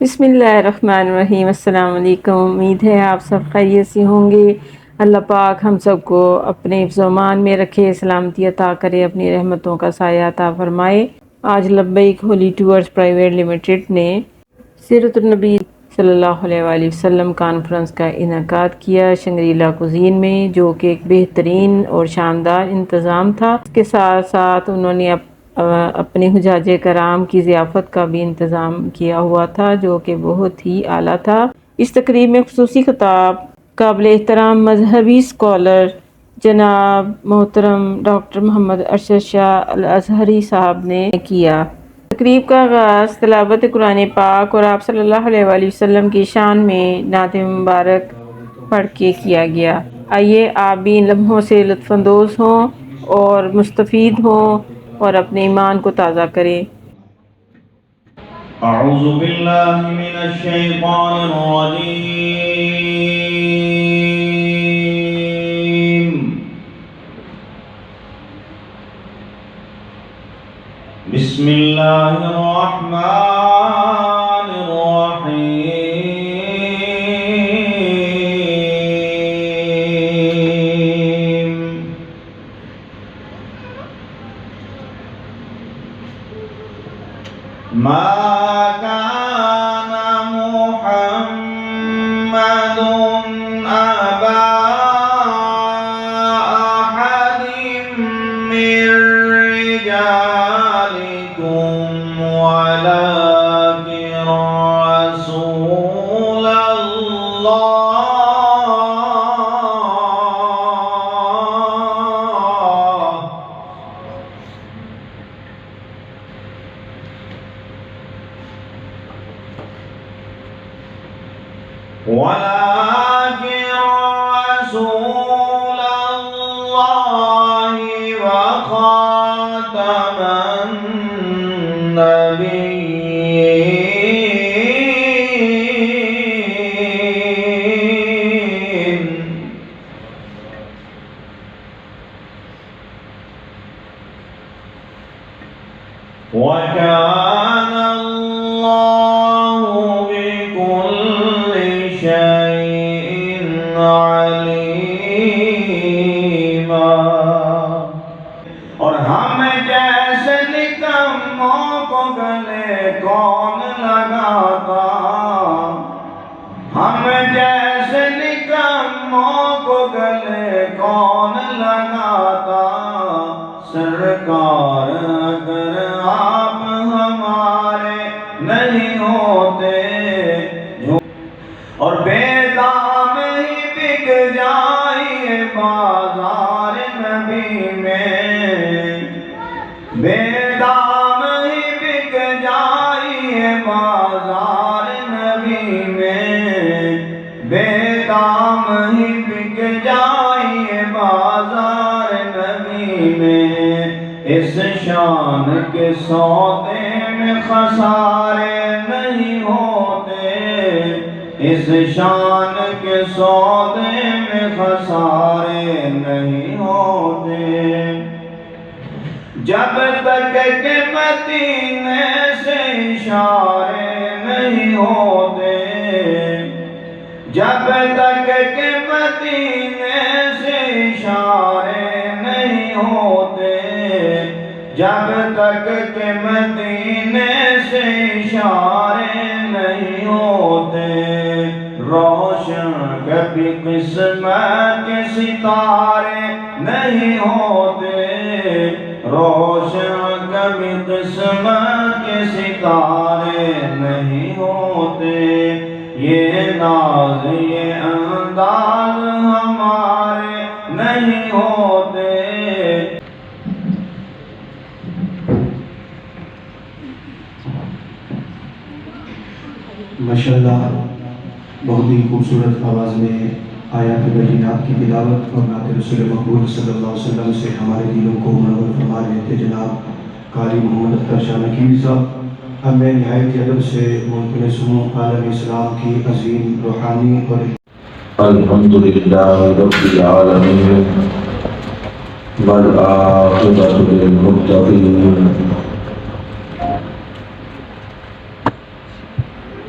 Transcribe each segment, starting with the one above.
بسم اللہ الرحمن الرحیم۔ السلام علیکم۔ امید ہے آپ سب خیریت سے ہوں گے۔ اللہ پاک ہم سب کو اپنے حفظ و امان میں رکھے، سلامتی عطا کرے، اپنی رحمتوں کا سایہ عطا فرمائے۔ آج لبیک ہولی ٹورز پرائیویٹ لمیٹڈ نے سیرت النبی صلی اللہ علیہ وآلہ وسلم کانفرنس کا انعقاد کیا شنگری-لا کوزین میں، جو کہ ایک بہترین اور شاندار انتظام تھا۔ اس کے ساتھ ساتھ انہوں نے اپنے حجاج کرام کی ضیافت کا بھی انتظام کیا ہوا تھا، جو کہ بہت ہی اعلیٰ تھا۔ اس تقریب میں خصوصی خطاب قابل احترام مذہبی اسکالر جناب محترم ڈاکٹر محمد ارشد شاہ الازہری صاحب نے کیا۔ تقریب کا آغاز تلاوت قرآن پاک اور آپ صلی اللہ علیہ وآلہ وسلم کی شان میں نعت مبارک پڑھ کے کیا گیا۔ آئیے آپ بھی ان لمحوں سے لطف اندوز ہوں اور مستفید ہوں اور اپنے ایمان کو تازہ کریں۔ اعوذ باللہ من الشیطان الرجیم، بسم اللہ الرحمن الرحیم۔ ما كان محمد أبا أحد من رجالكم ولكن رسول الله وخاتم النبيين، وكان الله بكل شيء عليما۔ اور ہم جیسے نکموں کو گلے کون لگاتا، ہم جیسے نکموں کو گلے کون لگاتا، سرکار اگر آپ ہمارے نہیں ہوتے اور بے دام ہی بک جائے بازار نبی میں، بے دام ہی بک جائے بازار نبی میں، بے دام ہی بک جائے بازار نبی میں، اس شان کے سودے میں خسارے نہیں ہوتے، اس شان کے سودے میں خسارے نہیں ہوتے۔ جب تک کہ مدینے سے اشارے نہیں ہوتے، جب تک کہ مدینے سے اشارے نہیں ہوتے، جب تک کہ مدینے سے اشارے نہیں ہوتے، روشن کبھی قسمت کے ستارے نہیں ہوتے، روشن کبھی قسمت کے ستارے نہیں ہوتے، یہ ناز یہ انداز ہمارے نہیں ہوتے۔ ماشاءاللہ بہت ہی خوبصورت آواز میں آیات بینات کی تلاوت اور نعت رسول مقبول صلی اللہ علیہ وسلم سے ہمارے دلوں کو منور فرما رہے تھے جناب قاری محمد اختر شاہ نقوی صاحب۔ اب میں نہایت ادب سے ملتمس ہوں عالم اسلام کی عظیم روحانی اور الحمدللہ رب العالمین والعاقبۃ للمتقین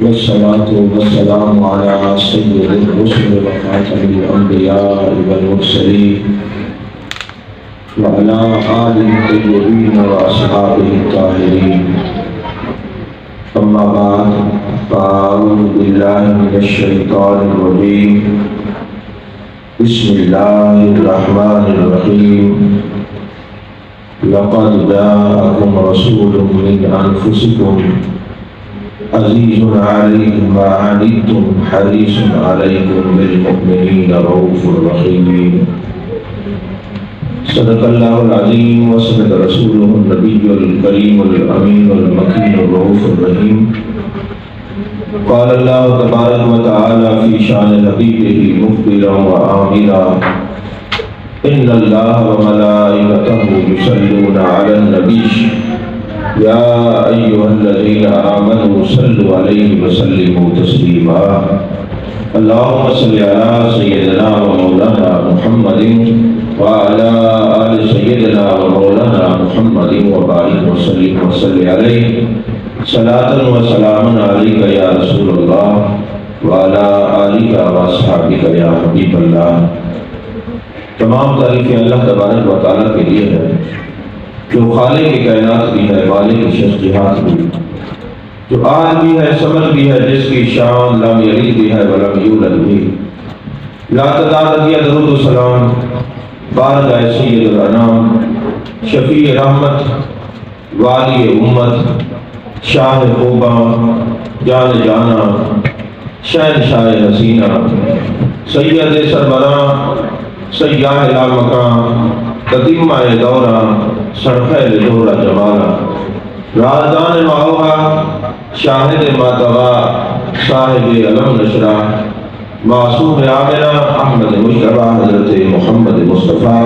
والصلاة والسلام على سيد الرسل وخاتم الأنبياء والمرسلين وعلى آله الطيبين وأصحابه الطاهرين. أما بعد، فأعوذ بالله من الشيطان الرجيم. بسم الله الرحمن الرحيم. لقد جاءكم رسول من أنفسكم عزيز عليه ما عنتم حريص عليكم بالمؤمنين رؤوف رحيم. صدق الله العظيم وصدق رسوله النبي الكريم الأمين المكين الرؤوف الرحيم. قال الله تبارك وتعالى في شان حبيبه مخبرا وآمرا: إن الله وملائكته يصلون على النبي يا أيها الذين آمنوا صلوا عليه وسلموا تسليما. اللهم صل على سيدنا ومولانا محمد وعلى آل سيدنا ومولانا محمد وبارك وسلم وصل عليه صلاة وسلام عليك يا رسول الله وعلى آلك وأصحابك يا حبيب الله. تمام تعریفیں اللہ تبارک و تعالیٰ کے لیے ہے جو خالق کی کائنات بھی ہے، مالک شخصیات بھی، جو آج بھی ہے، سمجھ بھی ہے، جس کی شان لم یلد بھی ہے ولم یولد بھی. لا تعداد درود و سلام بارگاہ سید الانام، شفیع رحمت، والی امت، شاہ خوبہ، جان جانا، شہنشاہ حسینہ، سید سربراہ، سیاح لامکان، تتمہ دورہ، سرخہ دورہ جمالہ، رازدان معوہ، شاہد ماتغا، صاحب علم نشرہ، معصوم عامرہ، احمد مشتبہ حضرت محمد مصطفیٰ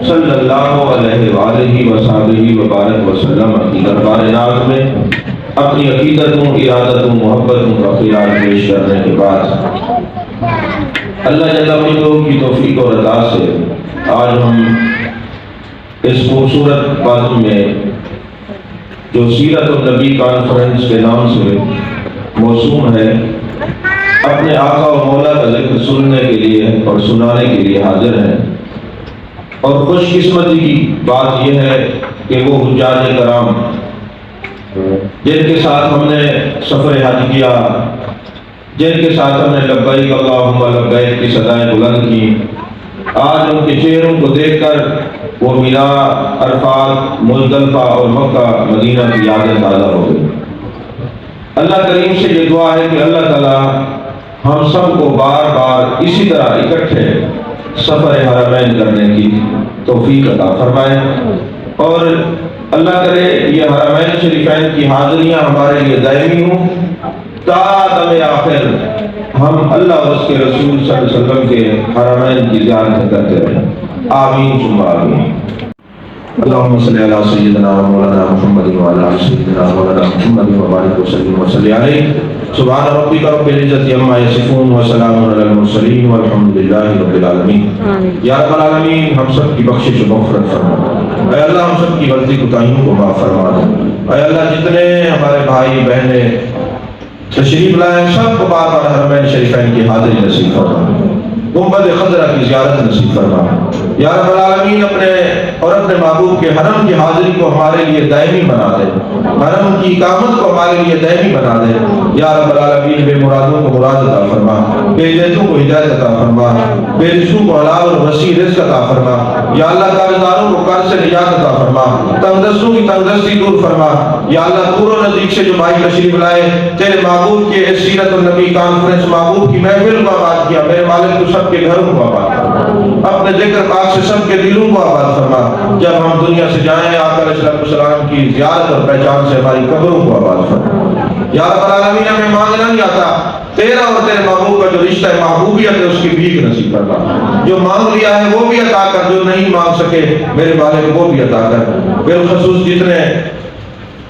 صلی اللہ علیہ وآلہ وصحبہ وبارک وسلم کی دربار ناز میں اپنی عقیدتوں، ارادتوں، محبتوں کا خیال پیش کرنے کے بعد اللہ جل وعلا کی توفیق اور عطا سے آج ہم اس خوبصورت بازو میں جو سیرت النبی کانفرنس کے نام سے موسوم ہے، اپنے آقا و مولا کا ذکر سننے کے لیے اور سنانے کے لیے حاضر ہیں. اور خوش قسمتی کی بات یہ ہے کہ وہ حجاج کرام جن کے ساتھ ہم نے سفر حج کیا، جن کے ساتھ ہم نے لبیک اللہم لبیک کی صدائیں بلند کی، آج ان کے چہروں کو دیکھ کر وہ مینا، عرفات، مزدلفہ اور مکہ مدینہ کی یادیں تازہ ہو گئی. اللہ کریم سے یہ دعا ہے کہ اللہ تعالیٰ ہم سب کو بار بار اسی طرح اکٹھے سفر حرمین کرنے کی توفیق عطا فرمائے، اور اللہ کرے یہ حرمین شریفین کی حاضریاں ہمارے لیے دائمی ہوں تا دم آخر ہم اللہ اور اس کے رسول صلی اللہ علیہ وسلم کے حرمین کی زیارت کرتے رہیں. آمین ثم آمین. اللهم صل على سيدنا مولانا محمد وعلى آل سيدنا مولانا محمد وبارك وسلم وصل عليه. سبحان ربك رب العزة عما يصفون وسلام على المرسلين والحمد لله رب العالمين. یا رب العالمین ہم سب کی بخشش و مغفرت فرما. اے اللہ ہم سب کی غلطی کوتاہیوں کو معاف فرما دے. اے اللہ جتنے ہمارے بھائی بہنیں تشریف لائے سب کو بار بار حرمین شریفین کی حاضری نصیب فرما، گنبد خضرہ کی زیارت نصیب فرما. یا رب العالمین اپنے اور اپنے محبوب کے حرم کی حاضری کو ہمارے لیے دائمی بنا دے، حرم کی اقامت کو ہمارے لیے دائمی بنا دے. یا رب العالمین بے مرادوں کو مراد عطا فرما، بے ہدایتوں کو ہدایت عطا فرما، بے رزقوں کو حلال اور وسیع رزق عطا فرما. یا اللہ قرضداروں کو قرض سے نجات عطا فرما، تنگ دستوں کی تنگ دستی دور فرما. یا اللہ دور و نزدیک سے جو بھائی تشریف لائے تیرے محبوب کے اس سیرت النبی کانفرنس محبوب کی محفل کو آباد کیا، میرے مالک تو سب کے گھروں کو آباد فرما، اپنے ذکر پاک سے سب کے دلوں کو آباد فرما. جب ہم دنیا سے جائیں آقا علیہ السلام کی زیارت اور پہچان سے ہماری قبروں کو آباد فرما. یا رب العالمین ہمیں مانگنا نہیں آتا، تیرا اور تیرے محبوب کا جو رشتہ ہے محبوبیت ہے اس کی بھیک نصیب فرما. جو مانگ لیا ہے وہ بھی عطا کر، جو نہیں مانگ سکے میرے مالک وہ بھی عطا کر. بالخصوص جتنے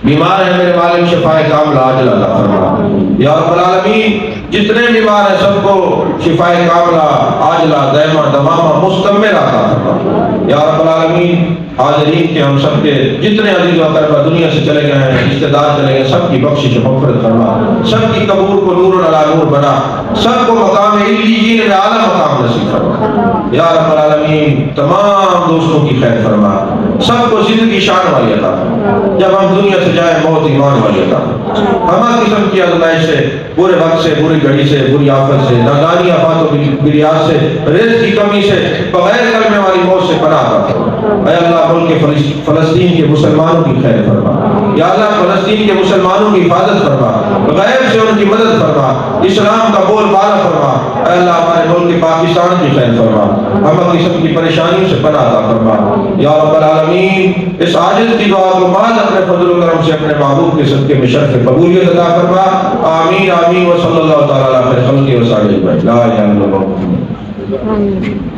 بیمار ہیں میرے مالک شفائے کاملہ عاجلہ عطا فرما. یا رب العالمین جتنے بیمار ہیں سب کو شفائے کاملہ عاجلہ دائمہ دمامہ مستمر عطا فرما. یا رب العالمین حاضرین کے ہم سب کے جتنے عزیز و اقربا دنیا سے چلے گئے ہیں، رشتہ دار چلے گئے، سب کی بخشش و مغفرت فرما، سب کی قبور کو نور علی نور بنا، سب کو مقام علیین میں اعلیٰ مقام نصیب فرما یا رب العالمین، تمام دوستوں کی خیر فرما، سب کو زندگی شان والی عطا فرما، جب ہم دنیا سے جائیں موت ایمان والی عطا فرما، ہمہ قسم کی آزمائش سے، برے وقت سے، بری گھڑی سے، بری آفت سے، نادانی آفات و بلیات سے، رزق کی کمی سے، بغیر کلمے والی موت سے پناہ عطا فرما۔ اے اللہ ملک فلسطین کے مسلمانوں کی خیر فرما، یا اللہ فلسطین کے مسلمانوں کی حفاظت فرما، غیب سے ان کی مدد فرما، اسلام کا بول بالا فرما، اے اللہ ہمارے ملک پاکستان کی خیر فرما، ہم قسم کی پریشانیوں سے پناہ عطا فرما یا رب العالمین۔ اس عاجز کی دعا کو بعد اپنے فضل و کرم سے اپنے محبوب کے صدقے میں شرف قبولیت عطا فرما، آمین آمین، و صلی اللہ تعالی علی خیر خلقہ و صحبہ اجمعین، لا الہ الا اللہ۔